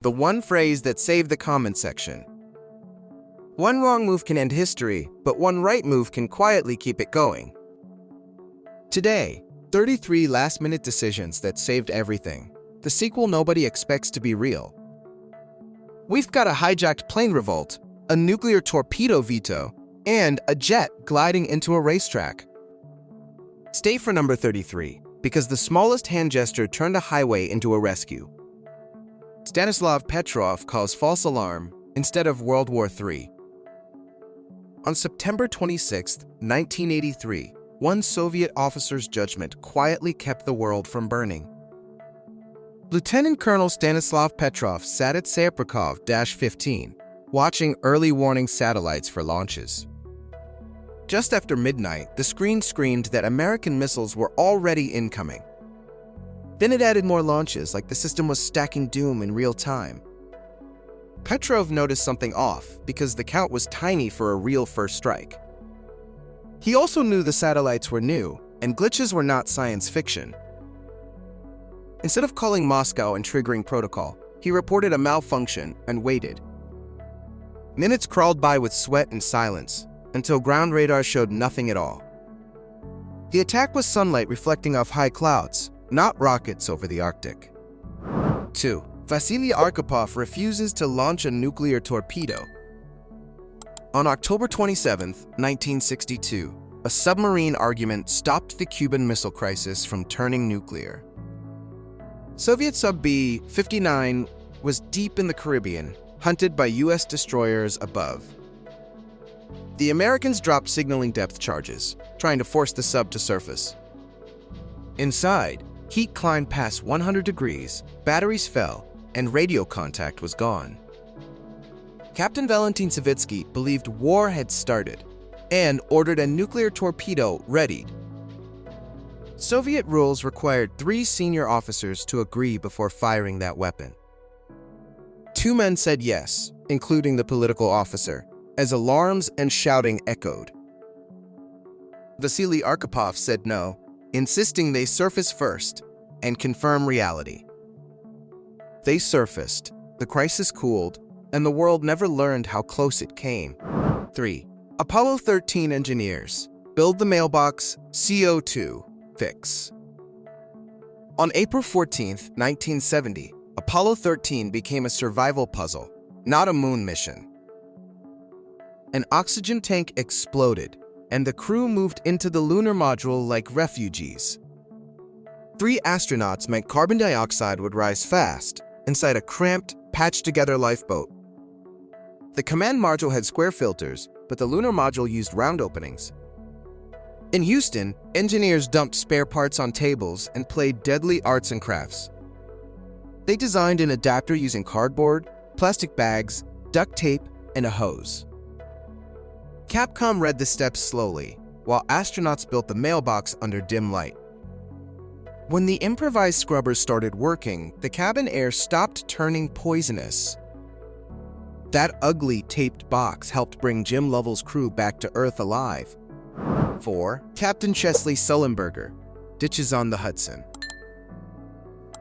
The one phrase that saved the comment section. One wrong move can end history, but one right move can quietly keep it going. Today, 33 last-minute decisions that saved everything. The sequel nobody expects to be real. We've got a hijacked plane revolt, a nuclear torpedo veto, and a jet gliding into a racetrack. Stay for number 33, because the smallest hand gesture turned a highway into a rescue. Stanislav Petrov calls false alarm instead of World War III. On September 26, 1983, one Soviet officer's judgment quietly kept the world from burning. Lieutenant Colonel Stanislav Petrov sat at Saprikov-15, watching early warning satellites for launches. Just after midnight, the screen screamed that American missiles were already incoming. Then it added more launches, like the system was stacking doom in real time. Petrov noticed something off because the count was tiny for a real first strike. He also knew the satellites were new, and glitches were not science fiction. Instead of calling Moscow and triggering protocol, he reported a malfunction and waited. Minutes crawled by with sweat and silence, until ground radar showed nothing at all. The attack was sunlight reflecting off high clouds, not rockets over the Arctic. 2. Vasily Arkhipov refuses to launch a nuclear torpedo. On October 27, 1962, a submarine argument stopped the Cuban Missile Crisis from turning nuclear. Soviet sub B-59 was deep in the Caribbean, hunted by U.S. destroyers above. The Americans dropped signaling depth charges, trying to force the sub to surface. Inside, heat climbed past 100 degrees, batteries fell, and radio contact was gone. Captain Valentin Savitsky believed war had started and ordered a nuclear torpedo readied. Soviet rules required 3 senior officers to agree before firing that weapon. 2 men said yes, including the political officer, as alarms and shouting echoed. Vasily Arkhipov said no, insisting they surface first and confirm reality. They surfaced, the crisis cooled, and the world never learned how close it came. 3. Apollo 13 engineers build the mailbox CO2 fix. On April 14, 1970, Apollo 13 became a survival puzzle, not a moon mission. An oxygen tank exploded, and the crew moved into the lunar module like refugees. 3 astronauts meant carbon dioxide would rise fast inside a cramped, patched-together lifeboat. The command module had square filters, but the lunar module used round openings. In Houston, engineers dumped spare parts on tables and played deadly arts and crafts. They designed an adapter using cardboard, plastic bags, duct tape, and a hose. Capcom read the steps slowly, while astronauts built the mailbox under dim light. When the improvised scrubbers started working, the cabin air stopped turning poisonous. That ugly taped box helped bring Jim Lovell's crew back to Earth alive. 4. Captain Chesley Sullenberger ditches on the Hudson.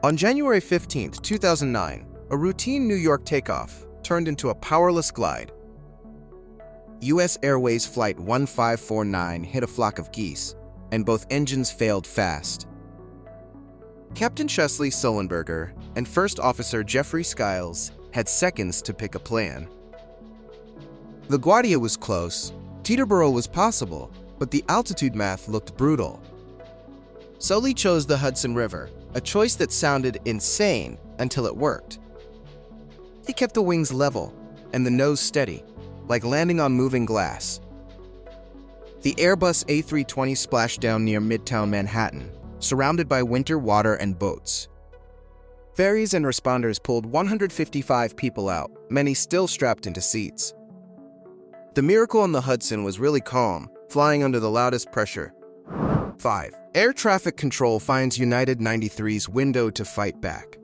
On January 15, 2009, a routine New York takeoff turned into a powerless glide. U.S. Airways Flight 1549 hit a flock of geese, and both engines failed fast. Captain Chesley Sullenberger and First Officer Jeffrey Skiles had seconds to pick a plan. LaGuardia was close, Teterboro was possible, but the altitude math looked brutal. Sully chose the Hudson River, a choice that sounded insane until it worked. He kept the wings level and the nose steady, like landing on moving glass. The Airbus A320 splashed down near Midtown Manhattan, surrounded by winter water and boats. Ferries and responders pulled 155 people out, many still strapped into seats. The Miracle on the Hudson was really calm, flying under the loudest pressure. 5. Air traffic control finds United 93's window to fight back.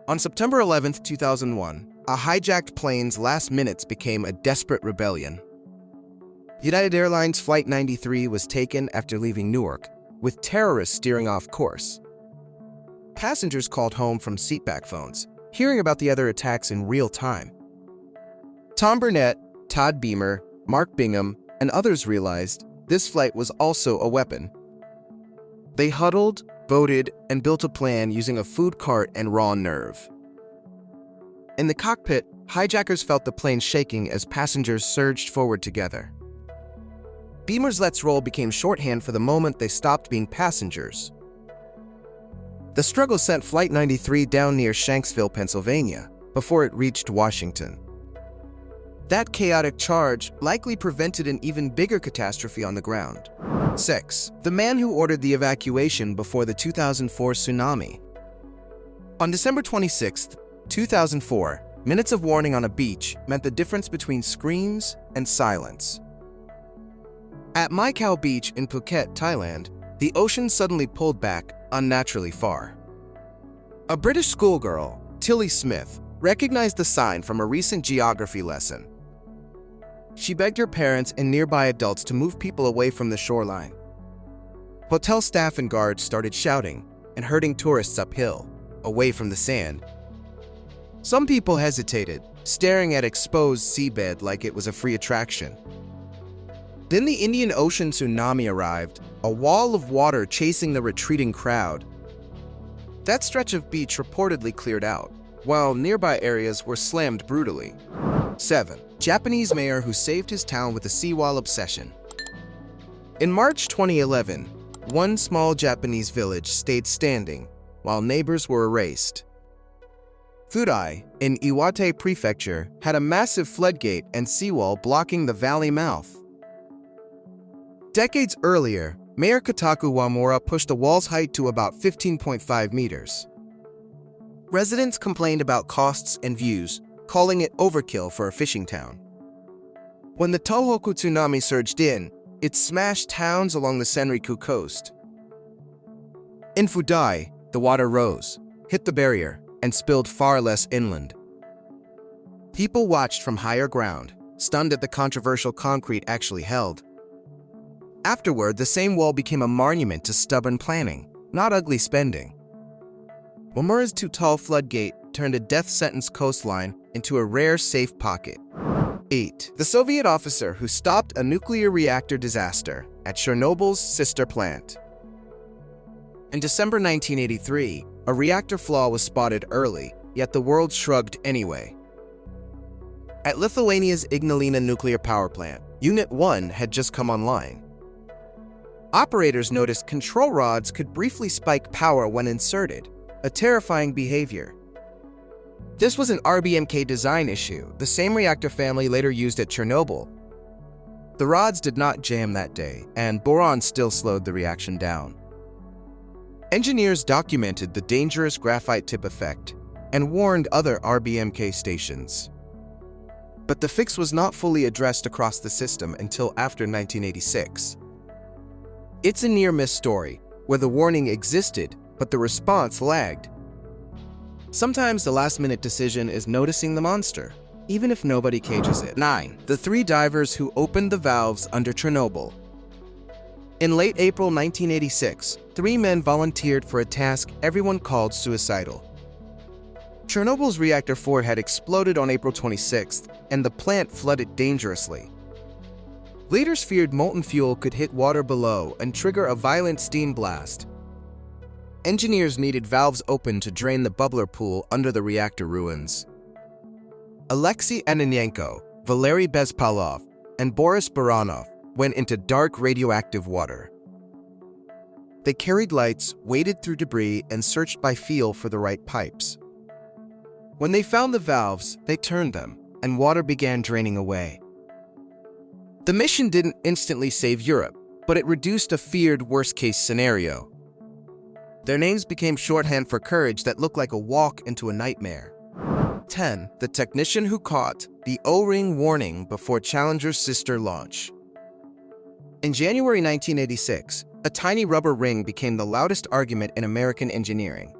On September 11, 2001, a hijacked plane's last minutes became a desperate rebellion. United Airlines Flight 93 was taken after leaving Newark, with terrorists steering off course. Passengers called home from seatback phones, hearing about the other attacks in real time. Tom Burnett, Todd Beamer, Mark Bingham, and others realized this flight was also a weapon. They huddled, voted, and built a plan using a food cart and raw nerve. In the cockpit, hijackers felt the plane shaking as passengers surged forward together. Beamer's "let's roll" became shorthand for the moment they stopped being passengers. The struggle sent Flight 93 down near Shanksville, Pennsylvania, before it reached Washington. That chaotic charge likely prevented an even bigger catastrophe on the ground. 6. The man who ordered the evacuation before the 2004 tsunami. On December 26, 2004, minutes of warning on a beach meant the difference between screams and silence. At Mai Khao Beach in Phuket, Thailand, the ocean suddenly pulled back unnaturally far. A British schoolgirl, Tilly Smith, recognized the sign from a recent geography lesson. She begged her parents and nearby adults to move people away from the shoreline. Hotel staff and guards started shouting and herding tourists uphill, away from the sand. Some people hesitated, staring at exposed seabed like it was a free attraction. Then the Indian Ocean tsunami arrived, a wall of water chasing the retreating crowd. That stretch of beach reportedly cleared out, while nearby areas were slammed brutally. 7. Japanese mayor who saved his town with a seawall obsession. In March 2011, one small Japanese village stayed standing while neighbors were erased. Fudai, in Iwate Prefecture, had a massive floodgate and seawall blocking the valley mouth. Decades earlier, Mayor Kotaku Wamura pushed the wall's height to about 15.5 meters. Residents complained about costs and views, calling it overkill for a fishing town. When the Tohoku tsunami surged in, it smashed towns along the Senriku coast. In Fudai, the water rose, hit the barrier, and spilled far less inland. People watched from higher ground, stunned at the controversial concrete actually held. Afterward, the same wall became a monument to stubborn planning, not ugly spending. Wamura's too-tall floodgate turned a death-sentence coastline into a rare safe pocket. 8. The Soviet officer who stopped a nuclear reactor disaster at Chernobyl's sister plant. In December 1983, a reactor flaw was spotted early, yet the world shrugged anyway. At Lithuania's Ignalina nuclear power plant, Unit 1 had just come online. Operators noticed control rods could briefly spike power when inserted, a terrifying behavior. This was an RBMK design issue, the same reactor family later used at Chernobyl. The rods did not jam that day, and boron still slowed the reaction down. Engineers documented the dangerous graphite tip effect and warned other RBMK stations. But the fix was not fully addressed across the system until after 1986. It's a near-miss story, where the warning existed, but the response lagged. Sometimes the last-minute decision is noticing the monster, even if nobody cages it. 9. The 3 divers who opened the valves under Chernobyl. In late April 1986, 3 men volunteered for a task everyone called suicidal. Chernobyl's Reactor 4 had exploded on April 26th, and the plant flooded dangerously. Leaders feared molten fuel could hit water below and trigger a violent steam blast. Engineers needed valves open to drain the bubbler pool under the reactor ruins. Alexei Ananenko, Valery Bezpalov, and Boris Baranov went into dark radioactive water. They carried lights, waded through debris, and searched by feel for the right pipes. When they found the valves, they turned them, and water began draining away. The mission didn't instantly save Europe, but it reduced a feared worst-case scenario. Their names became shorthand for courage that looked like a walk into a nightmare. 10. The technician who caught the O-ring warning before Challenger's sister launch. In January 1986, a tiny rubber ring became the loudest argument in American engineering.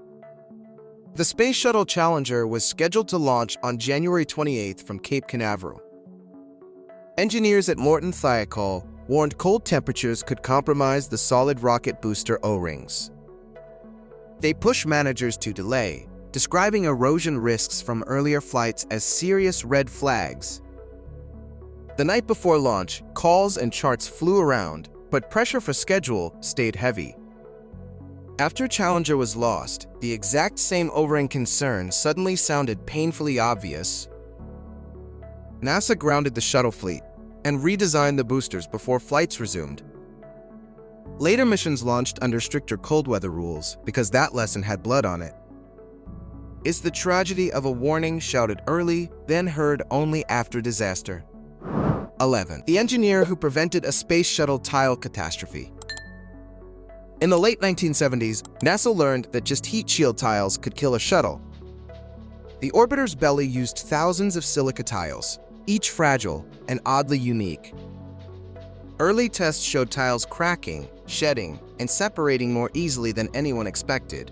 The Space Shuttle Challenger was scheduled to launch on January 28th from Cape Canaveral. Engineers at Morton Thiokol warned cold temperatures could compromise the solid rocket booster O-rings. They pushed managers to delay, describing erosion risks from earlier flights as serious red flags. The night before launch, calls and charts flew around, but pressure for schedule stayed heavy. After Challenger was lost, the exact same overhanging concern suddenly sounded painfully obvious. NASA grounded the shuttle fleet and redesigned the boosters before flights resumed. Later missions launched under stricter cold weather rules because that lesson had blood on it. It's the tragedy of a warning shouted early, then heard only after disaster. 11. The engineer who prevented a space shuttle tile catastrophe. In the late 1970s, NASA learned that just heat shield tiles could kill a shuttle. The orbiter's belly used thousands of silica tiles, each fragile and oddly unique. Early tests showed tiles cracking, shedding, and separating more easily than anyone expected.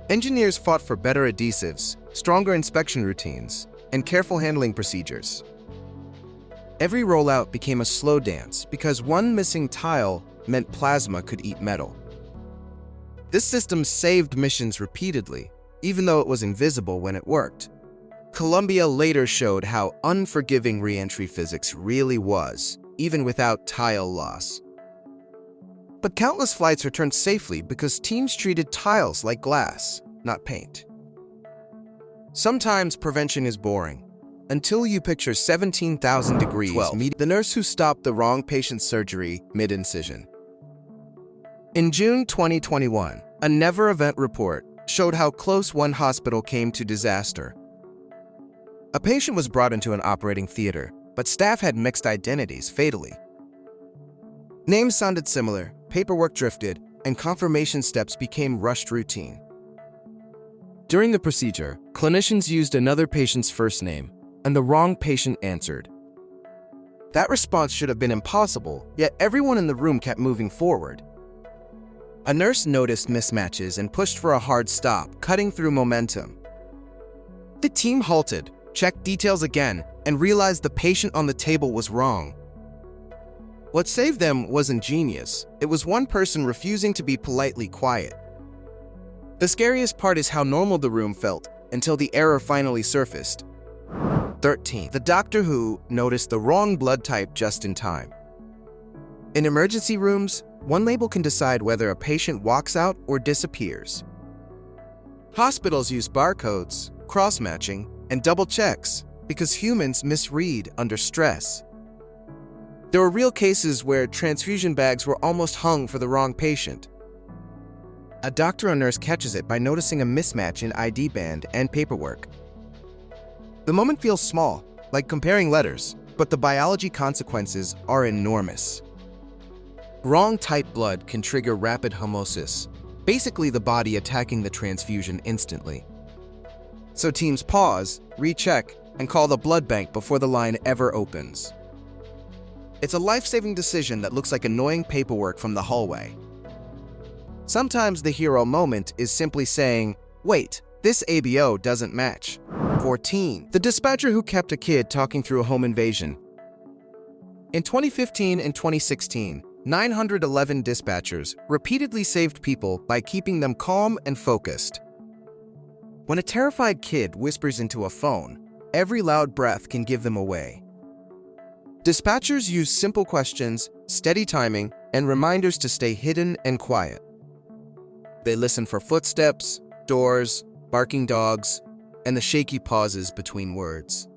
Engineers fought for better adhesives, stronger inspection routines, and careful handling procedures. Every rollout became a slow dance because one missing tile meant plasma could eat metal. This system saved missions repeatedly, even though it was invisible when it worked. Columbia later showed how unforgiving re-entry physics really was, even without tile loss. But countless flights returned safely because teams treated tiles like glass, not paint. Sometimes prevention is boring, until you picture 17,000 degrees. 12. The nurse who stopped the wrong patient's surgery mid-incision. In June 2021, a never event report showed how close one hospital came to disaster. A patient was brought into an operating theater, but staff had mixed identities fatally. Names sounded similar, paperwork drifted, and confirmation steps became rushed routine. During the procedure, clinicians used another patient's first name, and the wrong patient answered. That response should have been impossible, yet everyone in the room kept moving forward. A nurse noticed mismatches and pushed for a hard stop, cutting through momentum. The team halted, checked details again, and realized the patient on the table was wrong. What saved them wasn't genius. It was one person refusing to be politely quiet. The scariest part is how normal the room felt until the error finally surfaced. 13. The doctor who noticed the wrong blood type just in time. In emergency rooms, one label can decide whether a patient walks out or disappears. Hospitals use barcodes, cross-matching, and double checks because humans misread under stress. There were real cases where transfusion bags were almost hung for the wrong patient. A doctor or nurse catches it by noticing a mismatch in ID band and paperwork. The moment feels small, like comparing letters, but the biology consequences are enormous. Wrong type blood can trigger rapid hemolysis, basically the body attacking the transfusion instantly. So teams pause, recheck, and call the blood bank before the line ever opens. It's a life-saving decision that looks like annoying paperwork from the hallway. Sometimes the hero moment is simply saying, wait, this ABO doesn't match. 14. The dispatcher who kept a kid talking through a home invasion. In 2015 and 2016, 911 dispatchers repeatedly saved people by keeping them calm and focused. When a terrified kid whispers into a phone, every loud breath can give them away. Dispatchers use simple questions, steady timing, and reminders to stay hidden and quiet. They listen for footsteps, doors, barking dogs, and the shaky pauses between words.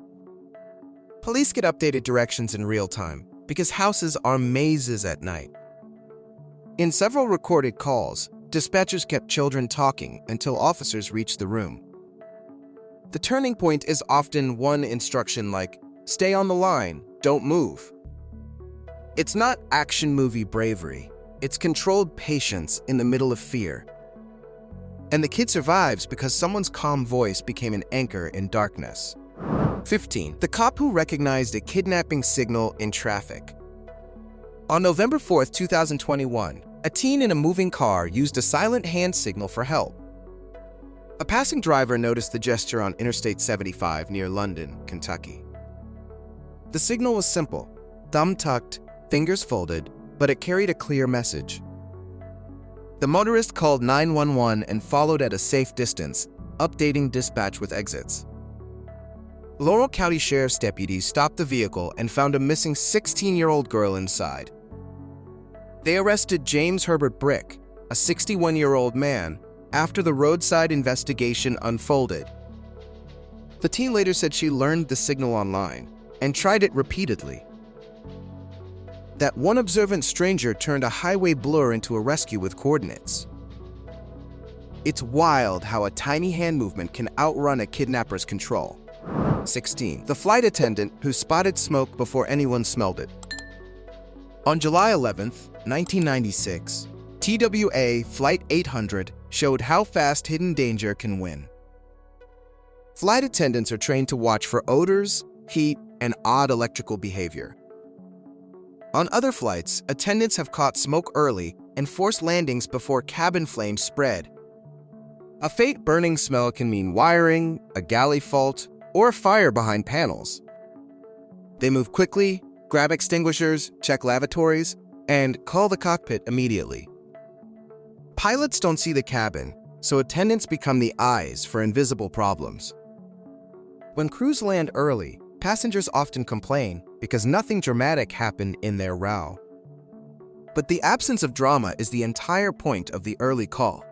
Police get updated directions in real time because houses are mazes at night. In several recorded calls, dispatchers kept children talking until officers reached the room. The turning point is often one instruction like, stay on the line, don't move. It's not action movie bravery, it's controlled patience in the middle of fear. And the kid survives because someone's calm voice became an anchor in darkness. 15. The cop who recognized a kidnapping signal in traffic. On November 4, 2021, a teen in a moving car used a silent hand signal for help. A passing driver noticed the gesture on Interstate 75 near London, Kentucky. The signal was simple, thumb tucked, fingers folded, but it carried a clear message. The motorist called 911 and followed at a safe distance, updating dispatch with exits. Laurel County Sheriff's deputies stopped the vehicle and found a missing 16-year-old girl inside. They arrested James Herbert Brick, a 61-year-old man, after the roadside investigation unfolded. The teen later said she learned the signal online and tried it repeatedly. That one observant stranger turned a highway blur into a rescue with coordinates. It's wild how a tiny hand movement can outrun a kidnapper's control. 16. The flight attendant who spotted smoke before anyone smelled it. On July 11, 1996, TWA Flight 800 showed how fast hidden danger can win. Flight attendants are trained to watch for odors, heat, and odd electrical behavior. On other flights, attendants have caught smoke early and forced landings before cabin flames spread. A faint burning smell can mean wiring, a galley fault, or a fire behind panels. They move quickly, grab extinguishers, check lavatories, and call the cockpit immediately. Pilots don't see the cabin, so attendants become the eyes for invisible problems. When crews land early, passengers often complain because nothing dramatic happened in their row. But the absence of drama is the entire point of the early call.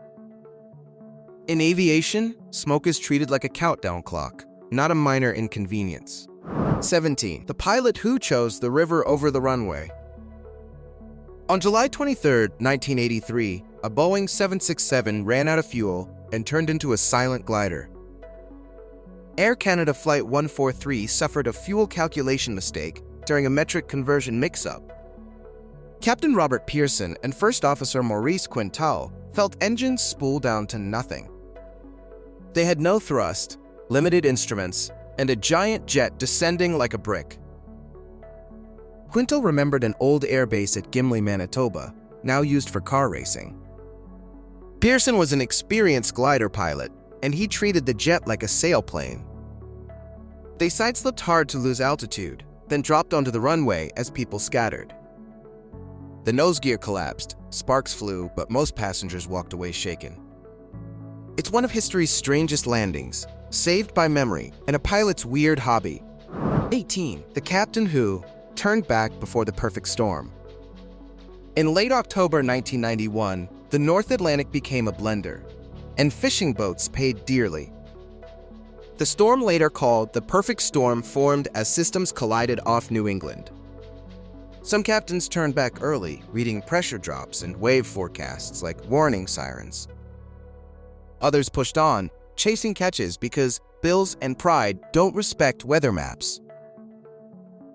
In aviation, smoke is treated like a countdown clock, not a minor inconvenience. 17. The pilot who chose the river over the runway. On July 23, 1983, a Boeing 767 ran out of fuel and turned into a silent glider. Air Canada Flight 143 suffered a fuel calculation mistake during a metric conversion mix-up. Captain Robert Pearson and First Officer Maurice Quintal felt engines spool down to nothing. They had no thrust, limited instruments, and a giant jet descending like a brick. Quintal remembered an old airbase at Gimli, Manitoba, now used for car racing. Pearson was an experienced glider pilot, and he treated the jet like a sailplane. They sideslipped hard to lose altitude, then dropped onto the runway as people scattered. The nose gear collapsed, sparks flew, but most passengers walked away shaken. It's one of history's strangest landings, saved by memory and a pilot's weird hobby. 18. The captain who turned back before the perfect storm. In late October 1991, the North Atlantic became a blender, and fishing boats paid dearly. The storm, later called the perfect storm, formed as systems collided off New England. Some captains turned back early, reading pressure drops and wave forecasts like warning sirens. Others pushed on, chasing catches because bills and pride don't respect weather maps.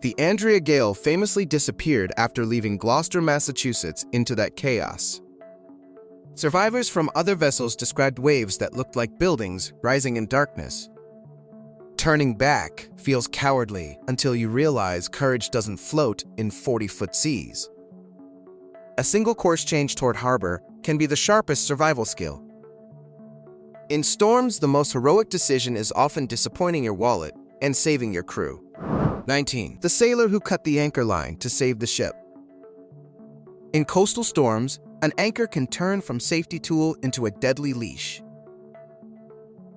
The Andrea Gale famously disappeared after leaving Gloucester, Massachusetts into that chaos. Survivors from other vessels described waves that looked like buildings rising in darkness. Turning back feels cowardly until you realize courage doesn't float in 40-foot seas. A single course change toward harbor can be the sharpest survival skill. In storms, the most heroic decision is often disappointing your wallet and saving your crew. 19. The sailor who cut the anchor line to save the ship. In coastal storms, an anchor can turn from safety tool into a deadly leash.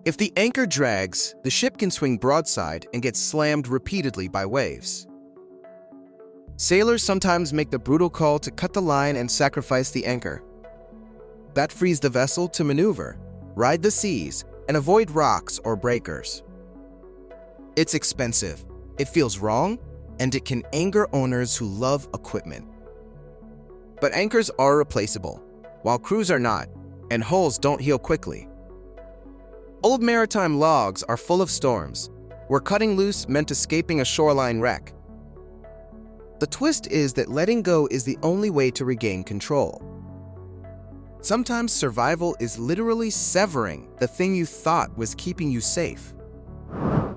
If the anchor drags, the ship can swing broadside and get slammed repeatedly by waves. Sailors sometimes make the brutal call to cut the line and sacrifice the anchor. That frees the vessel to maneuver, ride the seas, and avoid rocks or breakers. It's expensive, it feels wrong, and it can anger owners who love equipment. But anchors are replaceable, while crews are not, and hulls don't heal quickly. Old maritime logs are full of storms, where cutting loose meant escaping a shoreline wreck. The twist is that letting go is the only way to regain control. Sometimes survival is literally severing the thing you thought was keeping you safe.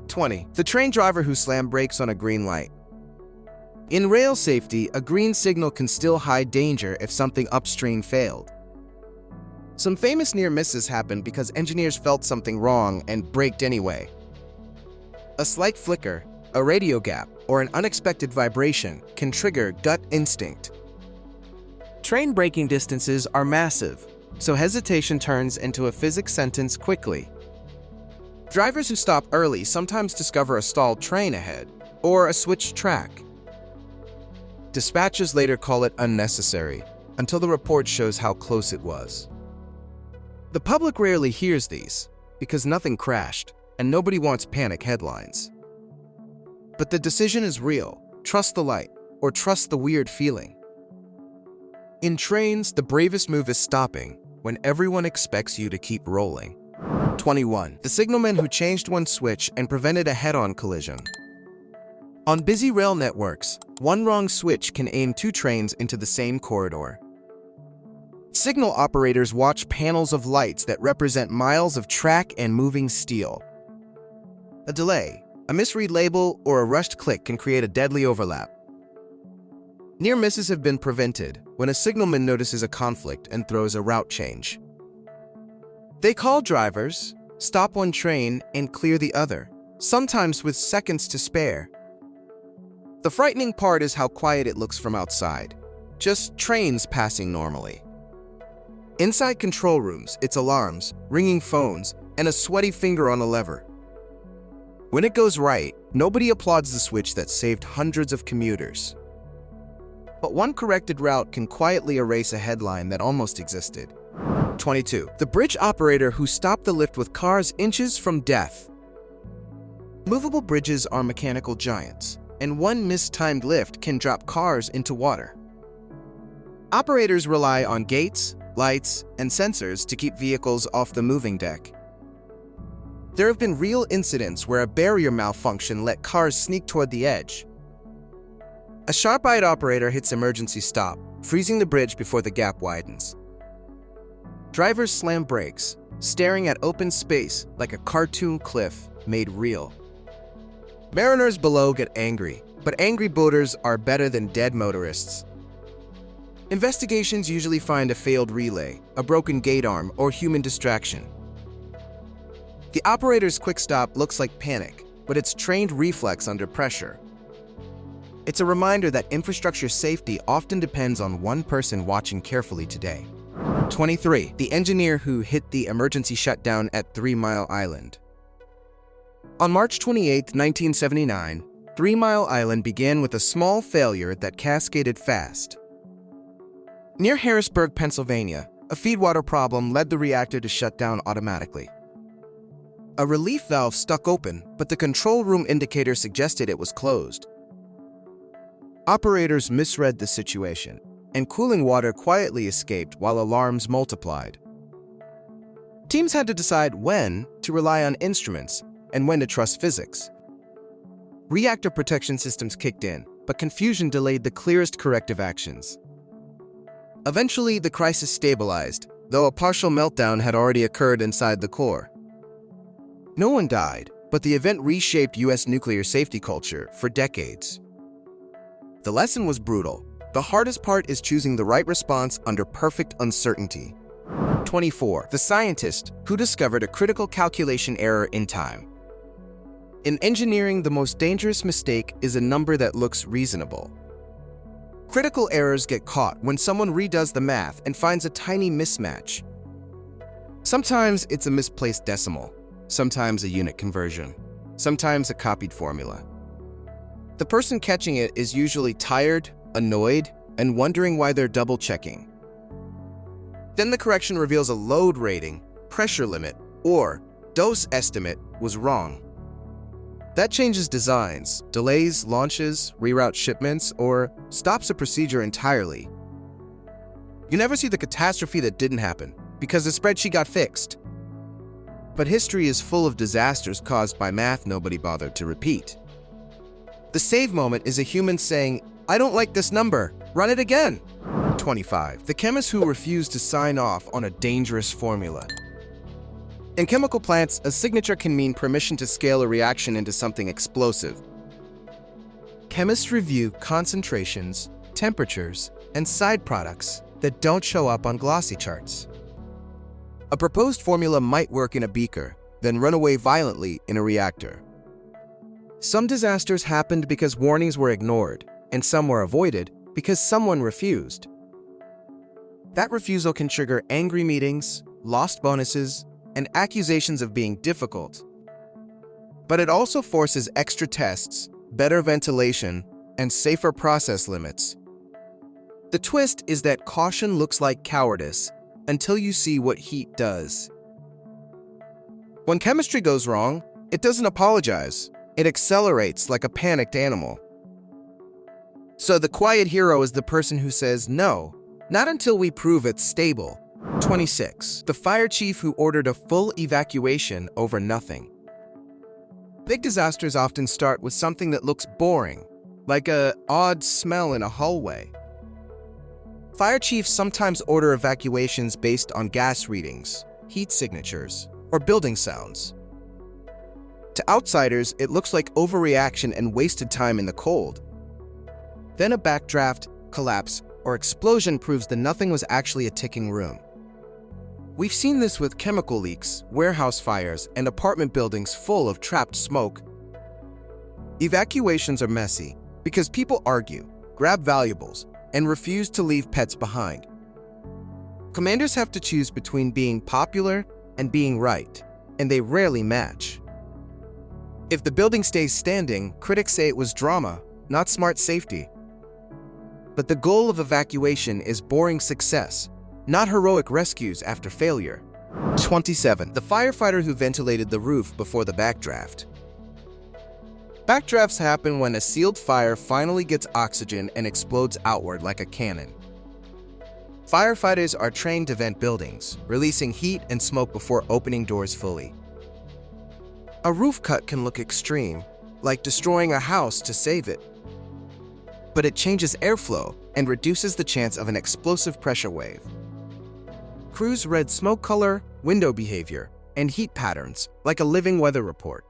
20. The train driver who slammed brakes on a green light. In rail safety, a green signal can still hide danger if something upstream failed. Some famous near misses happened because engineers felt something wrong and braked anyway. A slight flicker, a radio gap, or an unexpected vibration can trigger gut instinct. Train braking distances are massive, so hesitation turns into a physics sentence quickly. Drivers who stop early sometimes discover a stalled train ahead or a switched track. Dispatchers later call it unnecessary until the report shows how close it was. The public rarely hears these because nothing crashed and nobody wants panic headlines. But the decision is real. Trust the light or trust the weird feeling. In trains, the bravest move is stopping when everyone expects you to keep rolling. 21. The signalman who changed one switch and prevented a head-on collision. On busy rail networks, one wrong switch can aim two trains into the same corridor. Signal operators watch panels of lights that represent miles of track and moving steel. A delay, a misread label, or a rushed click can create a deadly overlap. Near misses have been prevented when a signalman notices a conflict and throws a route change. They call drivers, stop one train, and clear the other, sometimes with seconds to spare. The frightening part is how quiet it looks from outside, just trains passing normally. Inside control rooms, it's alarms, ringing phones, and a sweaty finger on a lever. When it goes right, nobody applauds the switch that saved hundreds of commuters. But one corrected route can quietly erase a headline that almost existed. 22. The bridge operator who stopped the lift with cars inches from death. Movable bridges are mechanical giants, and one mistimed lift can drop cars into water. Operators rely on gates, lights, and sensors to keep vehicles off the moving deck. There have been real incidents where a barrier malfunction let cars sneak toward the edge. A sharp-eyed operator hits emergency stop, freezing the bridge before the gap widens. Drivers slam brakes, staring at open space like a cartoon cliff made real. Mariners below get angry, but angry boaters are better than dead motorists. Investigations usually find a failed relay, a broken gate arm, or human distraction. The operator's quick stop looks like panic, but it's trained reflex under pressure. It's a reminder that infrastructure safety often depends on one person watching carefully today. 23. The engineer who hit the emergency shutdown at 3 Mile Island. On March 28, 1979, 3 Mile Island began with a small failure that cascaded fast. Near Harrisburg, Pennsylvania, a feedwater problem led the reactor to shut down automatically. A relief valve stuck open, but the control room indicator suggested it was closed. Operators misread the situation, and cooling water quietly escaped while alarms multiplied. Teams had to decide when to rely on instruments and when to trust physics. Reactor protection systems kicked in, but confusion delayed the clearest corrective actions. Eventually, the crisis stabilized, though a partial meltdown had already occurred inside the core. No one died, but the event reshaped U.S. nuclear safety culture for decades. The lesson was brutal. The hardest part is choosing the right response under perfect uncertainty. 24. The scientist who discovered a critical calculation error in time. In engineering, the most dangerous mistake is a number that looks reasonable. Critical errors get caught when someone redoes the math and finds a tiny mismatch. Sometimes it's a misplaced decimal, sometimes a unit conversion, sometimes a copied formula. The person catching it is usually tired, annoyed, and wondering why they're double-checking. Then the correction reveals a load rating, pressure limit, or dose estimate was wrong. That changes designs, delays launches, reroutes shipments, or stops a procedure entirely. You never see the catastrophe that didn't happen because the spreadsheet got fixed. But history is full of disasters caused by math nobody bothered to repeat. The save moment is a human saying, "I don't like this number, run it again." 25. The chemist who refused to sign off on a dangerous formula. In chemical plants, a signature can mean permission to scale a reaction into something explosive. Chemists review concentrations, temperatures, and side products that don't show up on glossy charts. A proposed formula might work in a beaker, then run away violently in a reactor. Some disasters happened because warnings were ignored, and some were avoided because someone refused. That refusal can trigger angry meetings, lost bonuses, and accusations of being difficult. But it also forces extra tests, better ventilation, and safer process limits. The twist is that caution looks like cowardice until you see what heat does. When chemistry goes wrong, it doesn't apologize. It accelerates like a panicked animal. So the quiet hero is the person who says, no, not until we prove it's stable. 26. The fire chief who ordered a full evacuation over nothing. Big disasters often start with something that looks boring, like an odd smell in a hallway. Fire chiefs sometimes order evacuations based on gas readings, heat signatures, or building sounds. To outsiders, it looks like overreaction and wasted time in the cold. Then a backdraft, collapse, or explosion proves that nothing was actually a ticking room. We've seen this with chemical leaks, warehouse fires, and apartment buildings full of trapped smoke. Evacuations are messy because people argue, grab valuables, and refuse to leave pets behind. Commanders have to choose between being popular and being right, and they rarely match. If the building stays standing, critics say it was drama, not smart safety. But the goal of evacuation is boring success, not heroic rescues after failure. 27. The firefighter who ventilated the roof before the backdraft. Backdrafts happen when a sealed fire finally gets oxygen and explodes outward like a cannon. Firefighters are trained to vent buildings, releasing heat and smoke before opening doors fully. A roof cut can look extreme, like destroying a house to save it. But it changes airflow and reduces the chance of an explosive pressure wave. Crews read smoke color, window behavior, and heat patterns like a living weather report.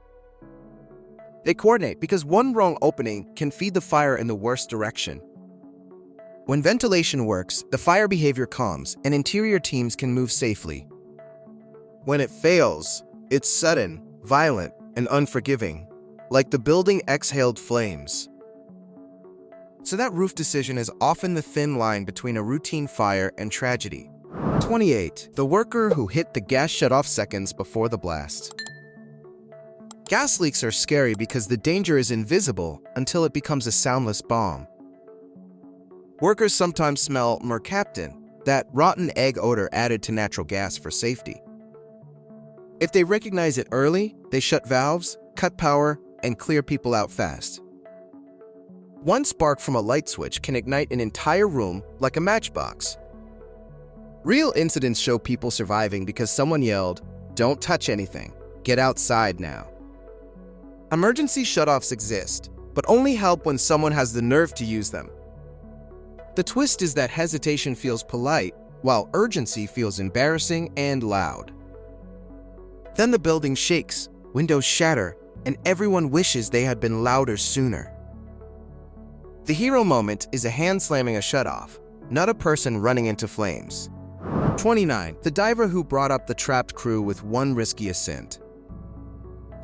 They coordinate because one wrong opening can feed the fire in the worst direction. When ventilation works, the fire behavior calms and interior teams can move safely. When it fails, it's sudden, violent, and unforgiving, like the building exhaled flames. So that roof decision is often the thin line between a routine fire and tragedy. 28. The worker who hit the gas shutoff seconds before the blast. Gas leaks are scary because the danger is invisible until it becomes a soundless bomb. Workers sometimes smell mercaptan, that rotten egg odor added to natural gas for safety. If they recognize it early, they shut valves, cut power, and clear people out fast. One spark from a light switch can ignite an entire room like a matchbox. Real incidents show people surviving because someone yelled, "Don't touch anything, get outside now." Emergency shutoffs exist, but only help when someone has the nerve to use them. The twist is that hesitation feels polite, while urgency feels embarrassing and loud. Then the building shakes, windows shatter, and everyone wishes they had been louder sooner. The hero moment is a hand slamming a shutoff, not a person running into flames. 29. The diver who brought up the trapped crew with one risky ascent.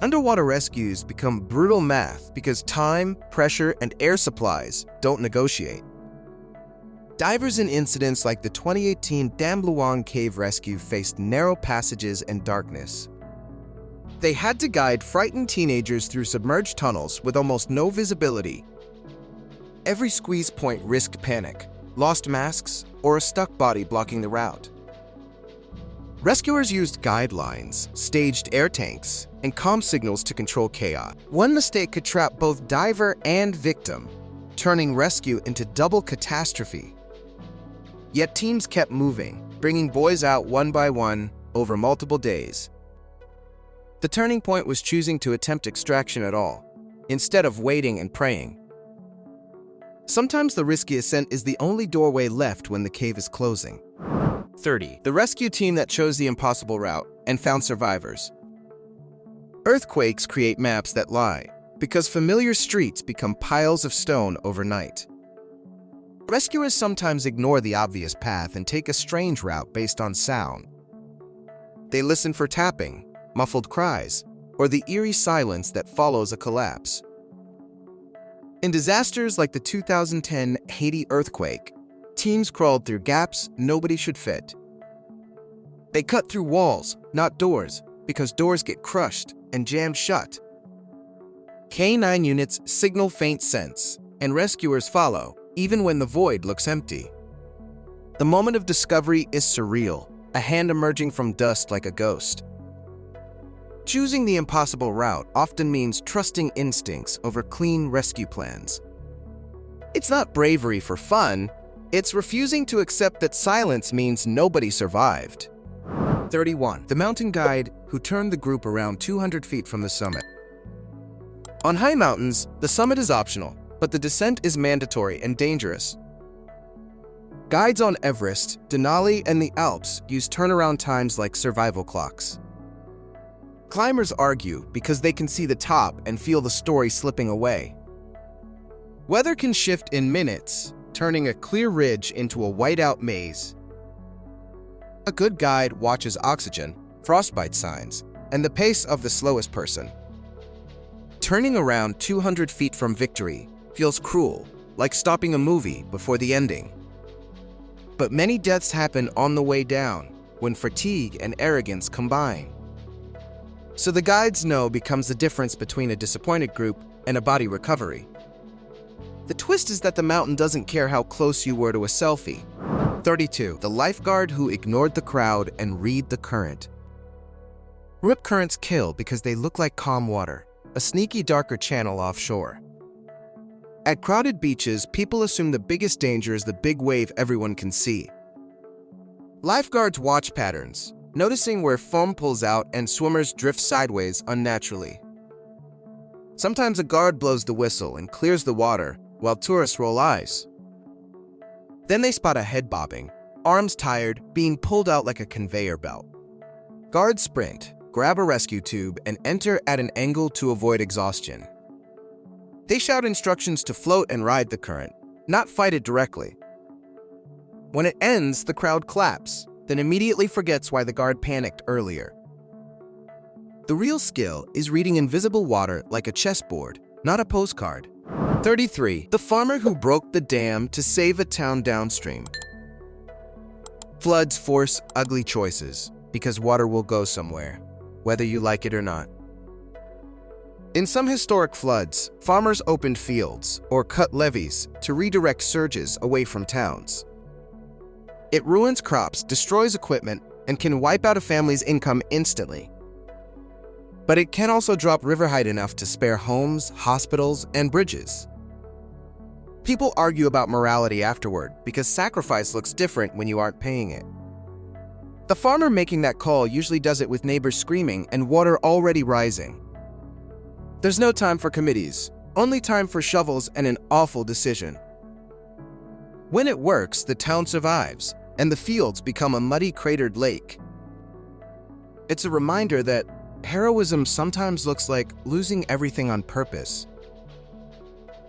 Underwater rescues become brutal math because time, pressure, and air supplies don't negotiate. Divers in incidents like the 2018 Dam Luang cave rescue faced narrow passages and darkness. They had to guide frightened teenagers through submerged tunnels with almost no visibility. Every squeeze point risked panic, lost masks, or a stuck body blocking the route. Rescuers used guidelines, staged air tanks, and comm signals to control chaos. One mistake could trap both diver and victim, turning rescue into double catastrophe. Yet teams kept moving, bringing boys out one by one over multiple days. The turning point was choosing to attempt extraction at all, instead of waiting and praying. Sometimes the risky ascent is the only doorway left when the cave is closing. 30. The rescue team that chose the impossible route and found survivors. Earthquakes create maps that lie, because familiar streets become piles of stone overnight. Rescuers sometimes ignore the obvious path and take a strange route based on sound. They listen for tapping, muffled cries, or the eerie silence that follows a collapse. In disasters like the 2010 Haiti earthquake, teams crawled through gaps nobody should fit. They cut through walls, not doors, because doors get crushed and jammed shut. K-9 units signal faint sense, and rescuers follow, even when the void looks empty. The moment of discovery is surreal, a hand emerging from dust like a ghost. Choosing the impossible route often means trusting instincts over clean rescue plans. It's not bravery for fun, it's refusing to accept that silence means nobody survived. 31. The mountain guide who turned the group around 200 feet from the summit. On high mountains, the summit is optional, but the descent is mandatory and dangerous. Guides on Everest, Denali, and the Alps use turnaround times like survival clocks. Climbers argue because they can see the top and feel the story slipping away. Weather can shift in minutes, turning a clear ridge into a whiteout maze. A good guide watches oxygen, frostbite signs, and the pace of the slowest person. Turning around 200 feet from victory feels cruel, like stopping a movie before the ending. But many deaths happen on the way down, when fatigue and arrogance combine. So the guide's no becomes the difference between a disappointed group and a body recovery. The twist is that the mountain doesn't care how close you were to a selfie. 32. The lifeguard who ignored the crowd and read the current. Rip currents kill because they look like calm water, a sneaky darker channel offshore. At crowded beaches, people assume the biggest danger is the big wave everyone can see. Lifeguards watch patterns, noticing where foam pulls out and swimmers drift sideways unnaturally. Sometimes a guard blows the whistle and clears the water, while tourists roll eyes. Then they spot a head bobbing, arms tired, being pulled out like a conveyor belt. Guards sprint, grab a rescue tube, and enter at an angle to avoid exhaustion. They shout instructions to float and ride the current, not fight it directly. When it ends, the crowd claps, then immediately forgets why the guard panicked earlier. The real skill is reading invisible water like a chessboard, not a postcard. 33. The farmer who broke the dam to save a town downstream. Floods force ugly choices, because water will go somewhere, whether you like it or not. In some historic floods, farmers opened fields or cut levees to redirect surges away from towns. It ruins crops, destroys equipment, and can wipe out a family's income instantly. But it can also drop river height enough to spare homes, hospitals, and bridges. People argue about morality afterward because sacrifice looks different when you aren't paying it. The farmer making that call usually does it with neighbors screaming and water already rising. There's no time for committees, only time for shovels and an awful decision. When it works, the town survives, and the fields become a muddy, cratered lake. It's a reminder that heroism sometimes looks like losing everything on purpose,